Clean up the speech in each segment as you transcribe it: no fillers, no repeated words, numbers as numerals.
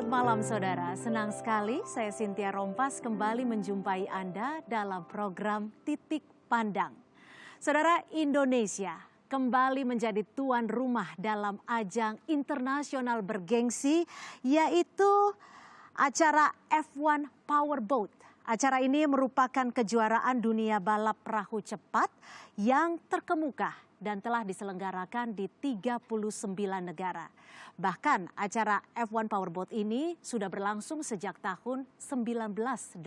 Selamat malam saudara, senang sekali saya Cynthia Rompas kembali menjumpai Anda dalam program Titik Pandang. Saudara, Indonesia kembali menjadi tuan rumah dalam ajang internasional bergengsi yaitu acara F1 Powerboat. Acara ini merupakan kejuaraan dunia balap perahu cepat yang terkemuka dan telah diselenggarakan di 39 negara. Bahkan acara F1 Powerboat ini sudah berlangsung sejak tahun 1984.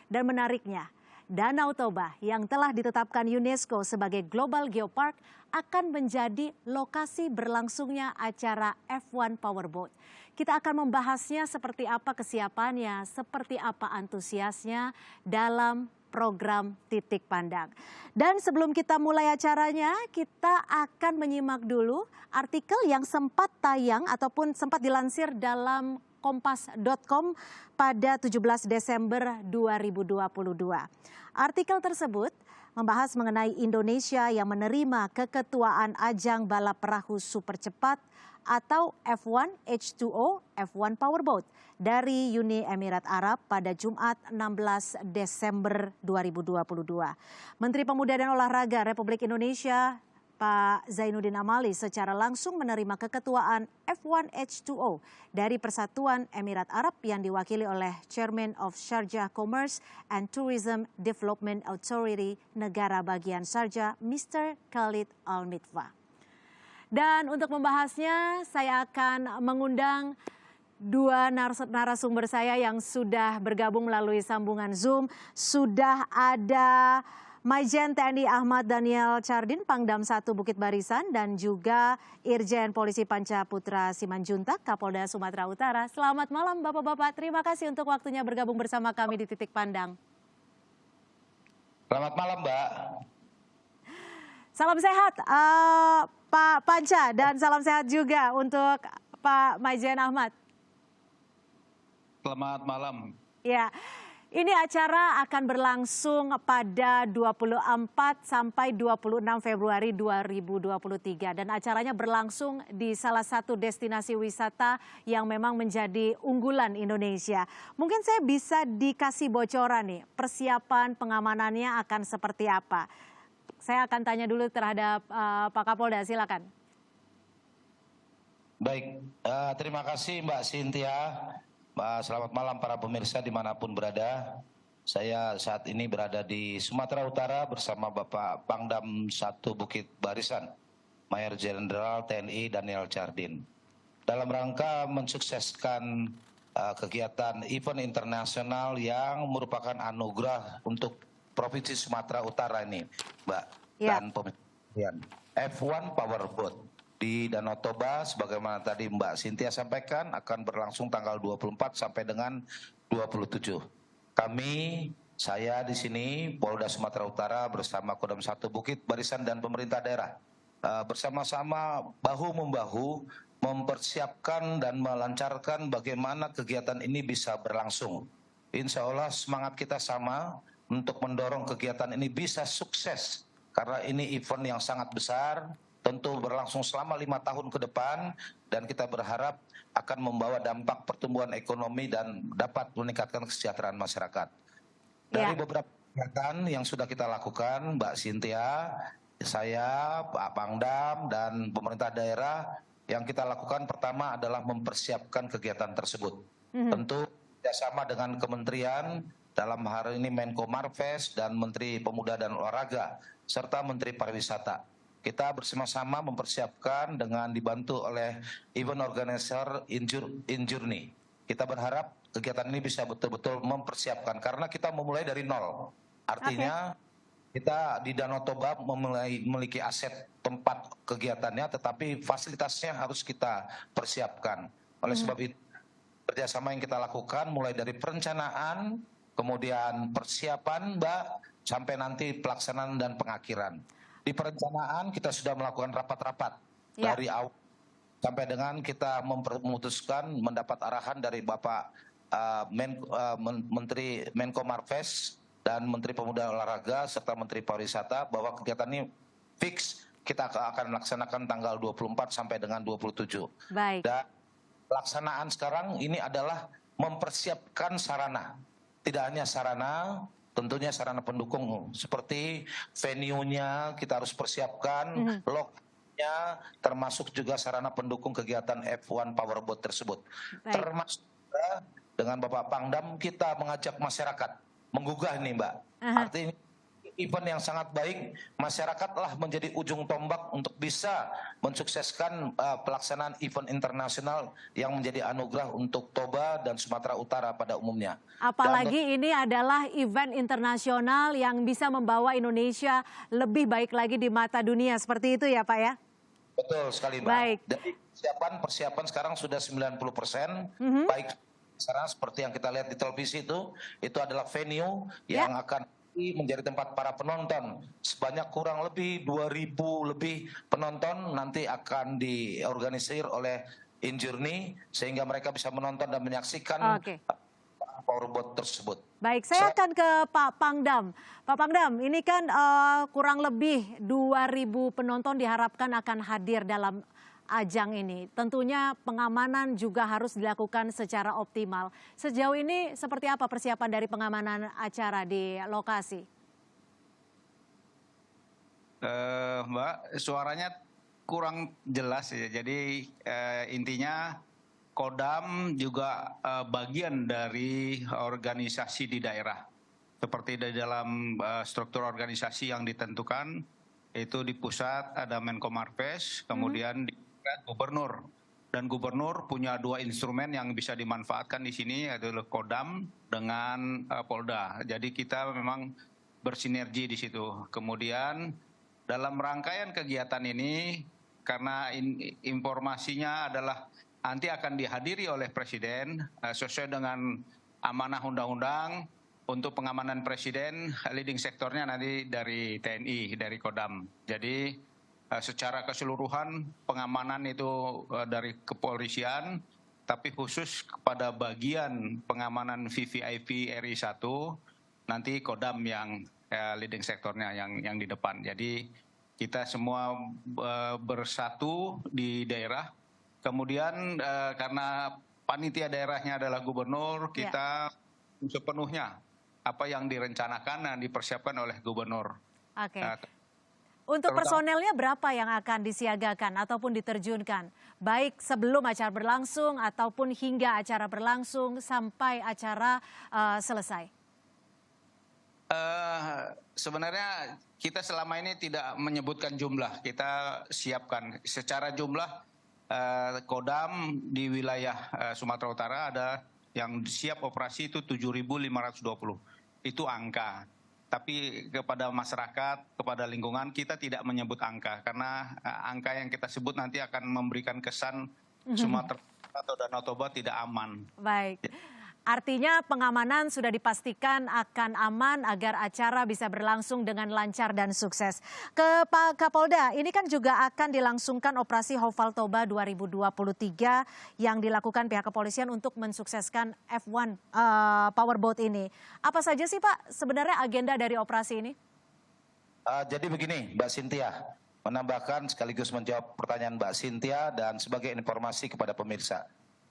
Dan menariknya, Danau Toba yang telah ditetapkan UNESCO sebagai Global Geopark akan menjadi lokasi berlangsungnya acara F1 Powerboat. Kita akan membahasnya seperti apa kesiapannya, seperti apa antusiasnya dalam program Titik Pandang. Dan sebelum kita mulai acaranya, kita akan menyimak dulu artikel yang sempat tayang ataupun sempat dilansir dalam kompas.com pada 17 Desember 2022. Artikel tersebut membahas mengenai Indonesia yang menerima keketuaan ajang balap perahu super cepat atau F1 H2O F1 Powerboat dari Uni Emirat Arab pada Jumat 16 Desember 2022. Menteri Pemuda dan Olahraga Republik Indonesia Pak Zainuddin Amali secara langsung menerima keketuaan F1 H2O dari Persatuan Emirat Arab yang diwakili oleh Chairman of Sharjah Commerce and Tourism Development Authority Negara Bagian Sharjah, Mr. Khalid Al-Mitfa. Dan untuk membahasnya saya akan mengundang dua narasumber saya yang sudah bergabung melalui sambungan Zoom. Sudah ada Maijen TNI Ahmad Daniel Chardin, Pangdam 1 Bukit Barisan, dan juga Irjen Polisi Panca Putra Simanjuntak, Kapolda Sumatera Utara. Selamat malam Bapak-Bapak, terima kasih untuk waktunya bergabung bersama kami di Titik Pandang. Selamat malam Mbak. Salam sehat Pak Panca dan salam sehat juga untuk Pak Maijen Ahmad. Selamat malam. Ya, ini acara akan berlangsung pada 24 sampai 26 Februari 2023 dan acaranya berlangsung di salah satu destinasi wisata yang memang menjadi unggulan Indonesia. Mungkin saya bisa dikasih bocoran nih, persiapan pengamanannya akan seperti apa? Saya akan tanya dulu terhadap Pak Kapolda, silakan. Baik, terima kasih Mbak Cynthia. Selamat malam para pemirsa dimanapun berada. Saya saat ini berada di Sumatera Utara bersama Bapak Pangdam 1 Bukit Barisan, Mayor Jenderal TNI Daniel Chardin. Dalam rangka mensukseskan kegiatan event internasional yang merupakan anugerah untuk Provinsi Sumatera Utara ini, Mbak, dan pemirsa. F1 Powerboat di Danau Toba, sebagaimana tadi Mbak Cynthia sampaikan, akan berlangsung tanggal 24 sampai dengan 27. Saya di sini, Polda Sumatera Utara bersama Kodam 1 Bukit Barisan dan pemerintah daerah, bersama-sama bahu-membahu mempersiapkan dan melancarkan bagaimana kegiatan ini bisa berlangsung. Insya Allah semangat kita sama untuk mendorong kegiatan ini bisa sukses. Karena ini event yang sangat besar, tentu berlangsung selama 5 tahun ke depan, dan kita berharap akan membawa dampak pertumbuhan ekonomi dan dapat meningkatkan kesejahteraan masyarakat. Dari beberapa kegiatan yang sudah kita lakukan, Mbak Cynthia, saya, Pak Pangdam, dan pemerintah daerah, yang kita lakukan pertama adalah mempersiapkan kegiatan tersebut. Tentu bersama dengan kementerian, dalam hari ini Menko Marves dan Menteri Pemuda dan Olahraga, serta Menteri Pariwisata. Kita bersama-sama mempersiapkan dengan dibantu oleh event organizer Injourney. Kita berharap kegiatan ini bisa betul-betul mempersiapkan, karena kita memulai dari nol. Artinya kita di Danau Toba memiliki aset tempat kegiatannya, tetapi fasilitasnya harus kita persiapkan. Oleh sebab itu, kerjasama yang kita lakukan mulai dari perencanaan, kemudian persiapan Mbak, sampai nanti pelaksanaan dan pengakhiran. Di perencanaan kita sudah melakukan rapat-rapat dari awal sampai dengan kita memutuskan mendapat arahan dari Bapak Menteri Menko Marves dan Menteri Pemuda dan Olahraga serta Menteri Pariwisata bahwa kegiatan ini fix kita akan melaksanakan tanggal 24 sampai dengan 27. Baik. Dan pelaksanaan sekarang ini adalah mempersiapkan sarana. Tidak hanya sarana, tentunya sarana pendukung seperti venue-nya kita harus persiapkan, lokasinya, termasuk juga sarana pendukung kegiatan F1 Powerboat tersebut. Baik. Termasuk juga dengan Bapak Pangdam kita mengajak masyarakat menggugah nih Mbak. Artinya event yang sangat baik, masyarakatlah menjadi ujung tombak untuk bisa mensukseskan pelaksanaan event internasional yang menjadi anugerah untuk Toba dan Sumatera Utara pada umumnya. Apalagi ini adalah event internasional yang bisa membawa Indonesia lebih baik lagi di mata dunia, seperti itu ya Pak ya? Betul sekali Mbak. Baik. Jadi persiapan sekarang sudah 90%, baik sekarang seperti yang kita lihat di televisi itu adalah venue yang akan menjadi tempat para penonton. Sebanyak kurang lebih 2.000 lebih penonton nanti akan diorganisir oleh Injourney sehingga mereka bisa menonton dan menyaksikan powerboat tersebut. Baik, saya akan ke Pak Pangdam. Pak Pangdam, ini kan kurang lebih 2.000 penonton diharapkan akan hadir dalam ajang ini. Tentunya pengamanan juga harus dilakukan secara optimal. Sejauh ini seperti apa persiapan dari pengamanan acara di lokasi? Mbak, suaranya kurang jelas ya. Jadi intinya Kodam juga bagian dari organisasi di daerah. Seperti di dalam struktur organisasi yang ditentukan, itu di pusat ada Menko Marves, kemudian di gubernur, dan gubernur punya 2 instrumen yang bisa dimanfaatkan di sini, yaitu Kodam dengan Polda. Jadi kita memang bersinergi di situ. Kemudian dalam rangkaian kegiatan ini, karena informasinya adalah nanti akan dihadiri oleh Presiden sesuai dengan amanah undang-undang untuk pengamanan Presiden, leading sektornya nanti dari TNI, dari Kodam. Jadi secara keseluruhan pengamanan itu dari kepolisian, tapi khusus kepada bagian pengamanan VVIP RI1 nanti Kodam yang leading sektornya yang di depan. Jadi kita semua bersatu di daerah. Kemudian karena panitia daerahnya adalah gubernur, kita sepenuhnya apa yang direncanakan dan dipersiapkan oleh gubernur. Oke. Untuk personelnya berapa yang akan disiagakan ataupun diterjunkan? Baik sebelum acara berlangsung ataupun hingga acara berlangsung sampai acara selesai? Sebenarnya kita selama ini tidak menyebutkan jumlah. Kita siapkan secara jumlah Kodam di wilayah Sumatera Utara ada yang siap operasi itu 7.520. Itu angka. Tapi kepada masyarakat, kepada lingkungan kita tidak menyebut angka karena angka yang kita sebut nanti akan memberikan kesan Sumatera atau Danau Toba tidak aman. Baik. Artinya pengamanan sudah dipastikan akan aman agar acara bisa berlangsung dengan lancar dan sukses. Ke Pak Kapolda, ini kan juga akan dilangsungkan operasi Houffal Toba 2023 yang dilakukan pihak kepolisian untuk mensukseskan F1 Powerboat ini. Apa saja sih Pak sebenarnya agenda dari operasi ini? Jadi begini Mbak Cynthia, menambahkan sekaligus menjawab pertanyaan Mbak Cynthia dan sebagai informasi kepada pemirsa.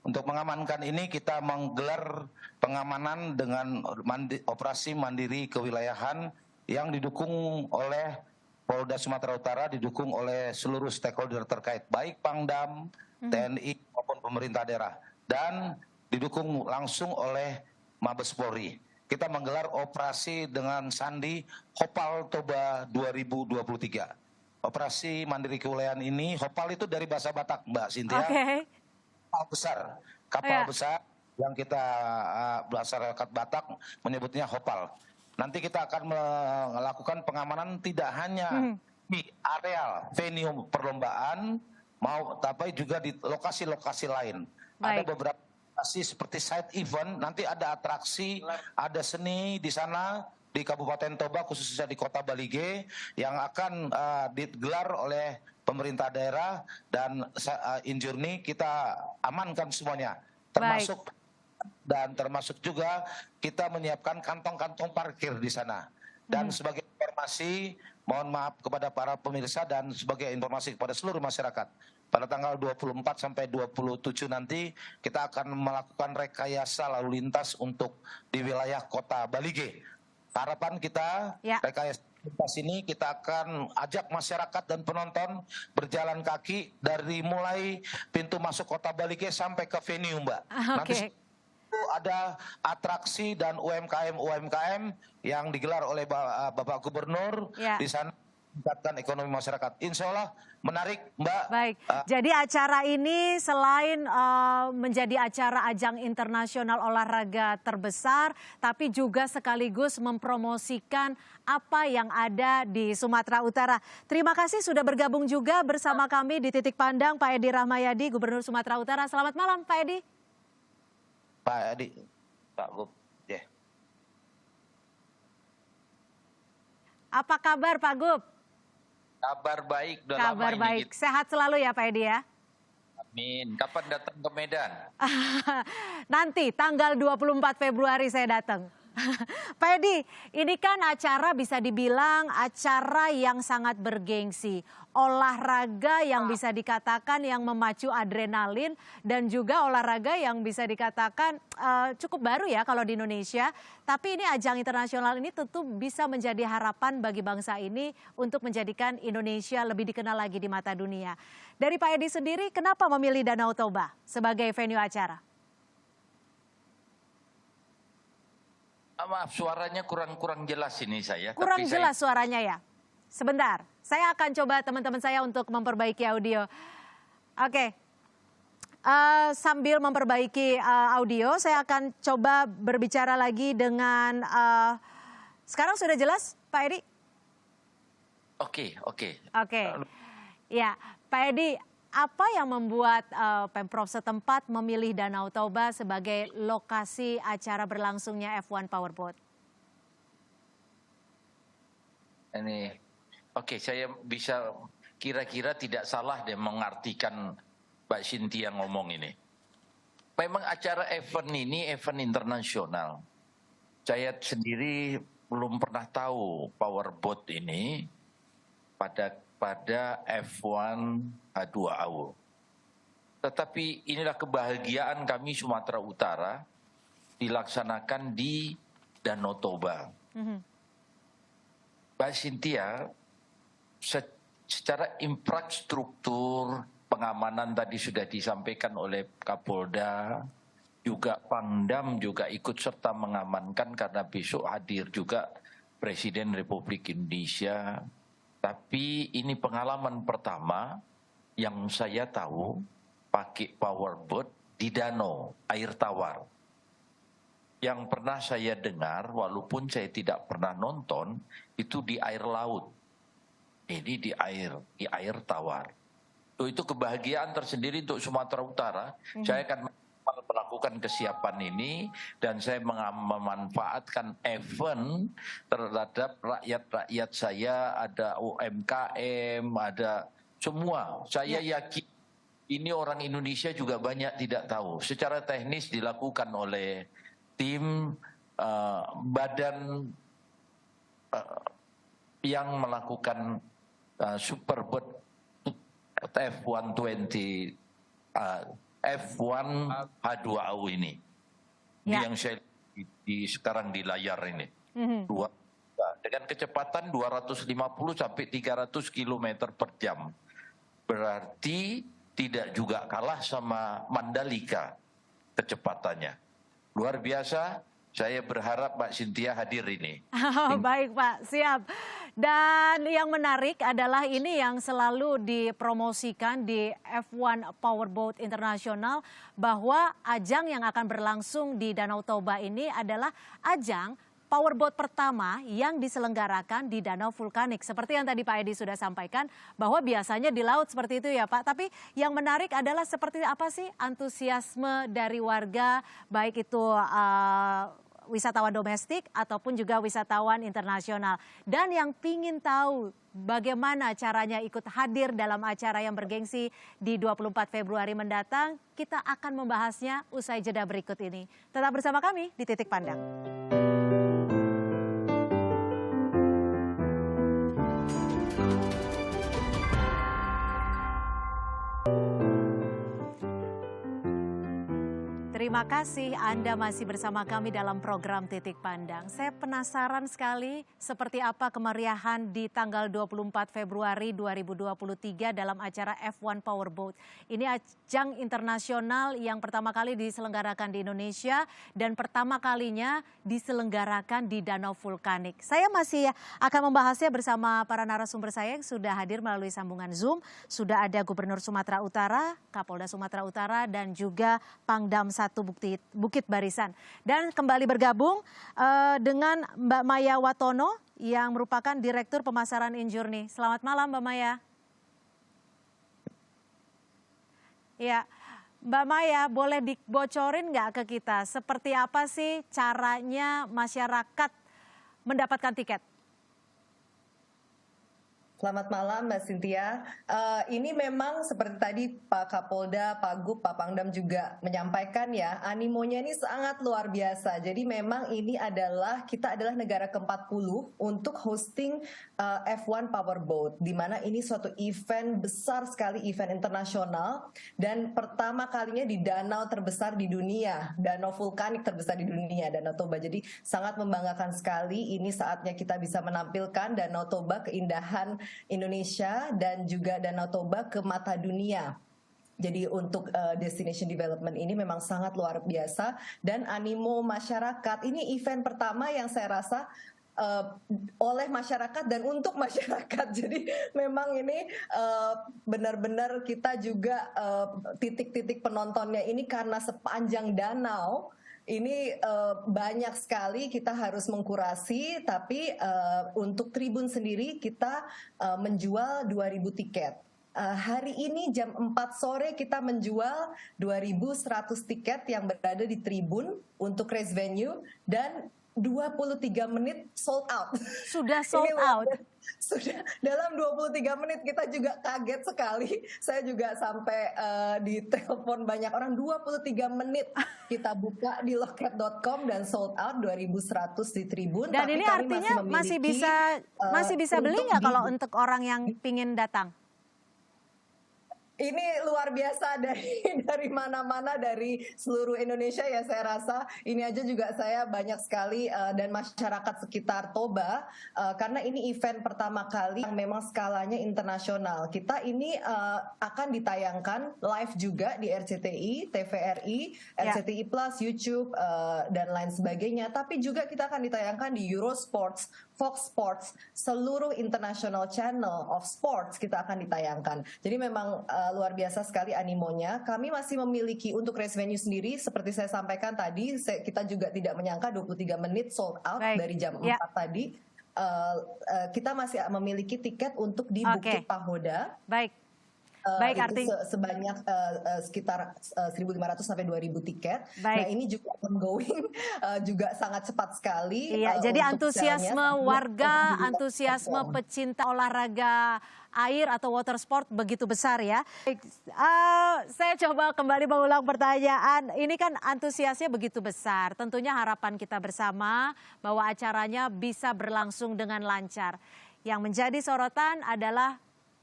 Untuk mengamankan ini kita menggelar pengamanan dengan operasi mandiri kewilayahan yang didukung oleh Polda Sumatera Utara, didukung oleh seluruh stakeholder terkait, baik Pangdam, TNI maupun pemerintah daerah, dan didukung langsung oleh Mabes Polri. Kita menggelar operasi dengan sandi Houffal Toba 2023. Operasi mandiri kewilayahan ini, Houffal itu dari bahasa Batak, Mbak Cynthia. Kapal besar yang kita masyarakat Batak menyebutnya Houffal. Nanti kita akan melakukan pengamanan tidak hanya di areal venue perlombaan, tapi juga di lokasi-lokasi lain. Ada beberapa lokasi seperti side event, nanti ada atraksi, ada seni di sana di Kabupaten Toba, khususnya di Kota Balige, yang akan digelar oleh pemerintah daerah dan Injourney. Kita amankan semuanya, termasuk juga kita menyiapkan kantong-kantong parkir di sana. Dan sebagai informasi, mohon maaf kepada para pemirsa dan sebagai informasi kepada seluruh masyarakat. Pada tanggal 24 sampai 27 nanti kita akan melakukan rekayasa lalu lintas untuk di wilayah Kota Balige. Harapan kita rekayasa lintas ini kita akan ajak masyarakat dan penonton berjalan kaki dari mulai pintu masuk Kota Balige sampai ke venue, Mbak. Nanti ada atraksi dan UMKM yang digelar oleh Bapak Gubernur di sana meningkatkan ekonomi masyarakat. Insya Allah menarik, Mbak. Baik, jadi acara ini selain menjadi acara ajang internasional olahraga terbesar, tapi juga sekaligus mempromosikan apa yang ada di Sumatera Utara. Terima kasih sudah bergabung juga bersama kami di Titik Pandang, Pak Edi Rahmayadi, Gubernur Sumatera Utara. Selamat malam, Pak Edi. Pak Edi, Pak Gub. Apa kabar, Pak Gub? Kabar baik, udah Kabar lama baik, ini. sehat selalu ya Pak Edi ya? Amin. Kapan datang ke Medan? Nanti tanggal 24 Februari saya datang. Pak Edi, ini kan acara bisa dibilang acara yang sangat bergengsi. Olahraga yang bisa dikatakan yang memacu adrenalin dan juga olahraga yang bisa dikatakan cukup baru ya kalau di Indonesia. Tapi ini ajang internasional ini tentu bisa menjadi harapan bagi bangsa ini untuk menjadikan Indonesia lebih dikenal lagi di mata dunia. Dari Pak Edi sendiri, kenapa memilih Danau Toba sebagai venue acara? Maaf, suaranya kurang jelas ini saya. Kurang jelas suaranya ya? Sebentar, saya akan coba teman-teman saya untuk memperbaiki audio. Oke, sambil memperbaiki audio, saya akan coba berbicara lagi dengan... sekarang sudah jelas, Pak Edi? Oke. Ya, Pak Edi, apa yang membuat Pemprov setempat memilih Danau Toba sebagai lokasi acara berlangsungnya F1 Powerboat? Saya bisa kira-kira tidak salah deh mengartikan Mbak Cynthia ngomong ini. Memang acara event ini event internasional. Saya sendiri belum pernah tahu Powerboat ini pada F1 H2AU. Tetapi inilah kebahagiaan kami Sumatera Utara dilaksanakan di Danau Toba. Mbak Cynthia, secara infrastruktur pengamanan tadi sudah disampaikan oleh Kapolda, juga Pangdam juga ikut serta mengamankan karena besok hadir juga Presiden Republik Indonesia. Tapi ini pengalaman pertama yang saya tahu pakai powerboat di danau, air tawar. Yang pernah saya dengar, walaupun saya tidak pernah nonton, itu di air laut. Ini di air tawar. Itu kebahagiaan tersendiri untuk Sumatera Utara. Saya akan melakukan kesiapan ini dan saya memanfaatkan event terhadap rakyat saya, ada UMKM, ada semua. Saya yakin ini orang Indonesia juga banyak tidak tahu. Secara teknis dilakukan oleh tim badan yang melakukan Superboat F120 F1 H2AU ini. Ini yang saya sekarang di layar ini. Dengan kecepatan 250 sampai 300 km per jam. Berarti tidak juga kalah sama Mandalika kecepatannya. Luar biasa, saya berharap Mbak Cynthia hadir ini. Baik Pak, siap. Dan yang menarik adalah ini yang selalu dipromosikan di F1 Powerboat Internasional, bahwa ajang yang akan berlangsung di Danau Toba ini adalah ajang powerboat pertama yang diselenggarakan di danau vulkanik. Seperti yang tadi Pak Edi sudah sampaikan, bahwa biasanya di laut seperti itu ya Pak. Tapi yang menarik adalah seperti apa sih antusiasme dari warga, baik itu wisatawan domestik ataupun juga wisatawan internasional. Dan yang pingin tahu bagaimana caranya ikut hadir dalam acara yang bergengsi di 24 Februari mendatang, kita akan membahasnya usai jeda berikut ini. Tetap bersama kami di Titik Pandang. Terima kasih Anda masih bersama kami dalam program Titik Pandang. Saya penasaran sekali seperti apa kemeriahan di tanggal 24 Februari 2023 dalam acara F1 Powerboat. Ini ajang internasional yang pertama kali diselenggarakan di Indonesia dan pertama kalinya diselenggarakan di Danau Vulkanik. Saya masih akan membahasnya bersama para narasumber saya yang sudah hadir melalui sambungan Zoom. Sudah ada Gubernur Sumatera Utara, Kapolda Sumatera Utara, dan juga Pangdam 1 Bukit Barisan. Dan kembali bergabung dengan Mbak Maya Watono yang merupakan Direktur Pemasaran Injourney. Selamat malam Mbak Maya. Ya, Mbak Maya boleh dibocorin nggak ke kita seperti apa sih caranya masyarakat mendapatkan tiket? Selamat malam Mbak Cynthia. Ini memang seperti tadi Pak Kapolda, Pak Gub, Pak Pangdam juga menyampaikan ya, animonya ini sangat luar biasa. Jadi memang ini kita adalah negara ke-40 untuk hosting F1 Powerboat, di mana ini suatu event besar sekali, event internasional dan pertama kalinya di danau terbesar di dunia, danau vulkanik terbesar di dunia, Danau Toba. Jadi sangat membanggakan sekali. Ini saatnya kita bisa menampilkan Danau Toba, keindahan Indonesia dan juga Danau Toba ke mata dunia. Jadi untuk destination development ini memang sangat luar biasa dan animo masyarakat. Ini event pertama yang saya rasa oleh masyarakat dan untuk masyarakat. Jadi memang ini benar-benar kita juga titik-titik penontonnya ini karena sepanjang danau. Ini banyak sekali kita harus mengkurasi, tapi untuk tribun sendiri kita menjual 2.000 tiket. Hari ini jam 4 sore kita menjual 2.100 tiket yang berada di tribun untuk race venue dan 23 menit sold out. Sudah sold out? Sudah, dalam 23 menit kita juga kaget sekali. Saya juga sampai ditelepon banyak orang, 23 menit kita buka di loket.com dan sold out 2.100 di tribun. Dan tapi ini kami artinya masih bisa beli nggak kalau untuk orang yang pingin datang? Ini luar biasa dari mana-mana, dari seluruh Indonesia ya saya rasa. Ini aja juga saya banyak sekali dan masyarakat sekitar Toba karena ini event pertama kali yang memang skalanya internasional. Kita ini akan ditayangkan live juga di RCTI, TVRI, RCTI Plus, YouTube dan lain sebagainya. Tapi juga kita akan ditayangkan di Eurosports, Fox Sports, seluruh international channel of sports kita akan ditayangkan. Jadi memang luar biasa sekali animonya. Kami masih memiliki untuk race venue sendiri, seperti saya sampaikan tadi, kita juga tidak menyangka 23 menit sold out dari jam 4 tadi. Kita masih memiliki tiket untuk di Bukit Pahoda. Baik, artinya sebanyak sekitar 1.500 sampai 2.000 tiket. Nah ini juga ongoing, juga sangat cepat sekali. Iya, jadi antusiasme warga, antusiasme pecinta olahraga air atau water sport begitu besar ya. Saya coba kembali mengulang pertanyaan. Ini kan antusiasnya begitu besar. Tentunya harapan kita bersama bahwa acaranya bisa berlangsung dengan lancar. Yang menjadi sorotan adalah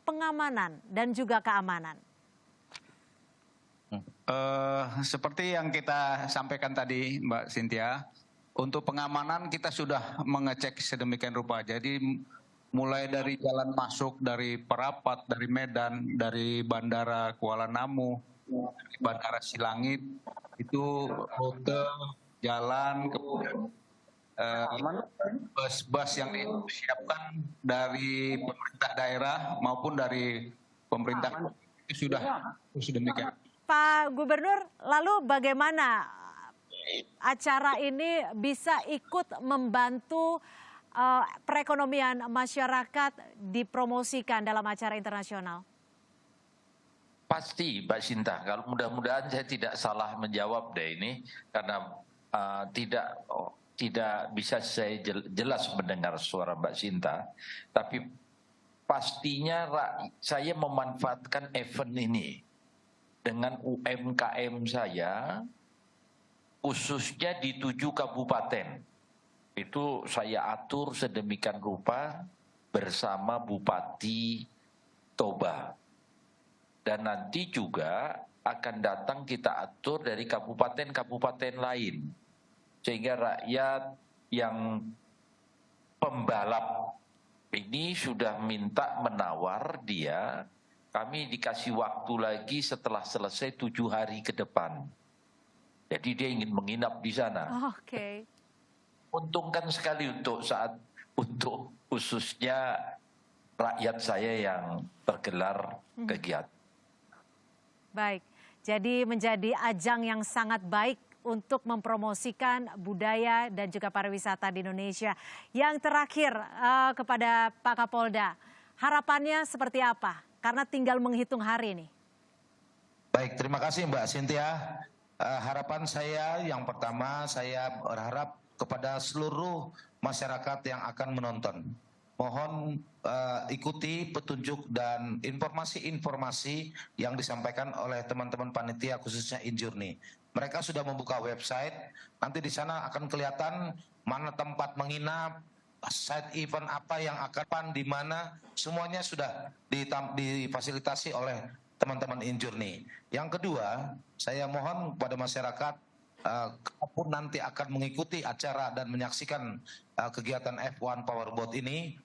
pengamanan dan juga keamanan. Seperti yang kita sampaikan tadi Mbak Cynthia, untuk pengamanan kita sudah mengecek sedemikian rupa. Jadi mulai dari jalan masuk dari Parapat, dari Medan, dari Bandara Kuala Namu, dari Bandara Silangit, itu rute jalan, kemudian bus-bus yang disiapkan dari pemerintah daerah maupun dari pemerintah itu sudah demikian. Pak Gubernur, lalu bagaimana acara ini bisa ikut membantu perekonomian masyarakat dipromosikan dalam acara internasional? Pasti Mbak Sinta, kalau mudah-mudahan saya tidak salah menjawab deh ini karena tidak bisa saya jelas mendengar suara Mbak Sinta, tapi pastinya saya memanfaatkan event ini dengan UMKM saya, khususnya di 7 kabupaten. Itu saya atur sedemikian rupa bersama Bupati Toba. Dan nanti juga akan datang kita atur dari kabupaten-kabupaten lain. Sehingga rakyat yang pembalap ini sudah minta menawar dia, kami dikasih waktu lagi setelah selesai 7 hari ke depan. Jadi dia ingin menginap di sana. Oke. Untungkan sekali untuk khususnya rakyat saya yang tergelar kegiatan. Baik, jadi menjadi ajang yang sangat baik untuk mempromosikan budaya dan juga pariwisata di Indonesia. Yang terakhir kepada Pak Kapolda, harapannya seperti apa? Karena tinggal menghitung hari ini. Baik, terima kasih Mbak Cynthia. Harapan saya yang pertama, saya berharap kepada seluruh masyarakat yang akan menonton. Mohon ikuti petunjuk dan informasi-informasi yang disampaikan oleh teman-teman panitia khususnya Injourney. Mereka sudah membuka website, nanti di sana akan kelihatan mana tempat menginap, side event apa yang akan di mana, semuanya sudah difasilitasi oleh teman-teman Injourney. Yang kedua, saya mohon kepada masyarakat kalaupun nanti akan mengikuti acara dan menyaksikan kegiatan F1 Powerboat ini,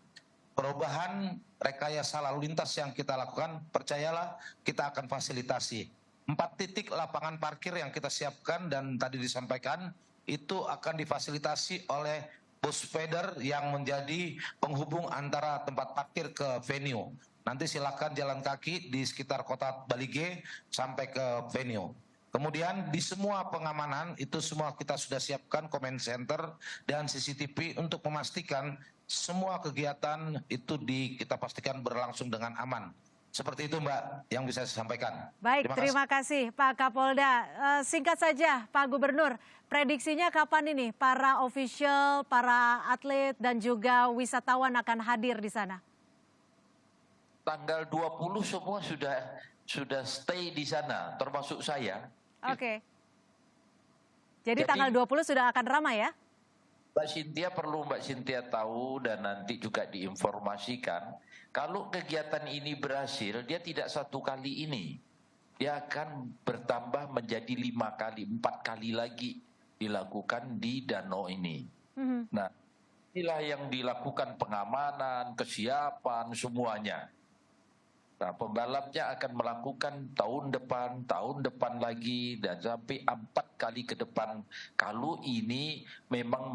perubahan rekayasa lalu lintas yang kita lakukan, percayalah kita akan fasilitasi. 4 titik lapangan parkir yang kita siapkan dan tadi disampaikan itu akan difasilitasi oleh bus feeder yang menjadi penghubung antara tempat parkir ke venue. Nanti silakan jalan kaki di sekitar kota Balige sampai ke venue. Kemudian di semua pengamanan itu semua kita sudah siapkan command center dan CCTV untuk memastikan semua kegiatan itu kita pastikan berlangsung dengan aman. Seperti itu Mbak yang bisa saya sampaikan. Baik, terima kasih Pak Kapolda. Singkat saja Pak Gubernur, prediksinya kapan ini para official, para atlet dan juga wisatawan akan hadir di sana? Tanggal 20 semua sudah stay di sana, termasuk saya. Oke. Jadi tanggal 20 sudah akan ramai ya? Mbak Cynthia tahu dan nanti juga diinformasikan, kalau kegiatan ini berhasil, dia tidak 1 kali ini. Dia akan bertambah menjadi 5 kali, 4 kali lagi dilakukan di danau ini. Nah, inilah yang dilakukan pengamanan, kesiapan, semuanya. Nah, pembalapnya akan melakukan tahun depan lagi, dan sampai 4 kali ke depan. Kalau ini memang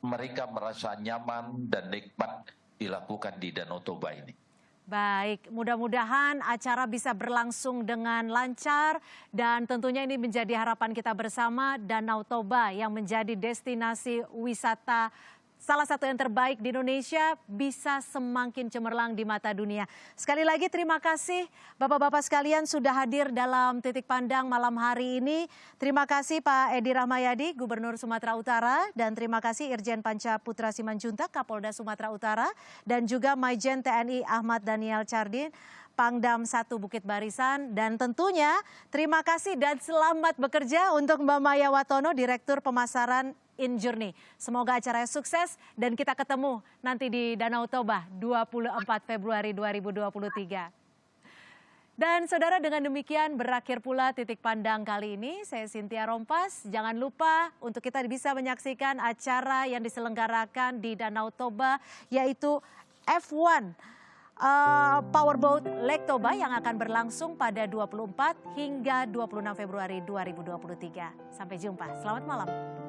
mereka merasa nyaman dan nikmat dilakukan di Danau Toba ini. Baik, mudah-mudahan acara bisa berlangsung dengan lancar dan tentunya ini menjadi harapan kita bersama, Danau Toba yang menjadi destinasi wisata salah satu yang terbaik di Indonesia bisa semakin cemerlang di mata dunia. Sekali lagi terima kasih Bapak-Bapak sekalian sudah hadir dalam Titik Pandang malam hari ini. Terima kasih Pak Edi Rahmayadi, Gubernur Sumatera Utara, dan terima kasih Irjen Panca Putra Simanjuntak, Kapolda Sumatera Utara, dan juga Maijen TNI Ahmad Daniel Chardin, Pangdam 1 Bukit Barisan, dan tentunya terima kasih dan selamat bekerja untuk Mbak Maya Watono, Direktur Pemasaran Injourney. Semoga acaranya sukses dan kita ketemu nanti di Danau Toba 24 Februari 2023. Dan saudara, dengan demikian berakhir pula Titik Pandang kali ini. Saya Cynthia Rompas. Jangan lupa untuk kita bisa menyaksikan acara yang diselenggarakan di Danau Toba, yaitu F1 Powerboat Lake Toba yang akan berlangsung pada 24 hingga 26 Februari 2023. Sampai jumpa. Selamat malam.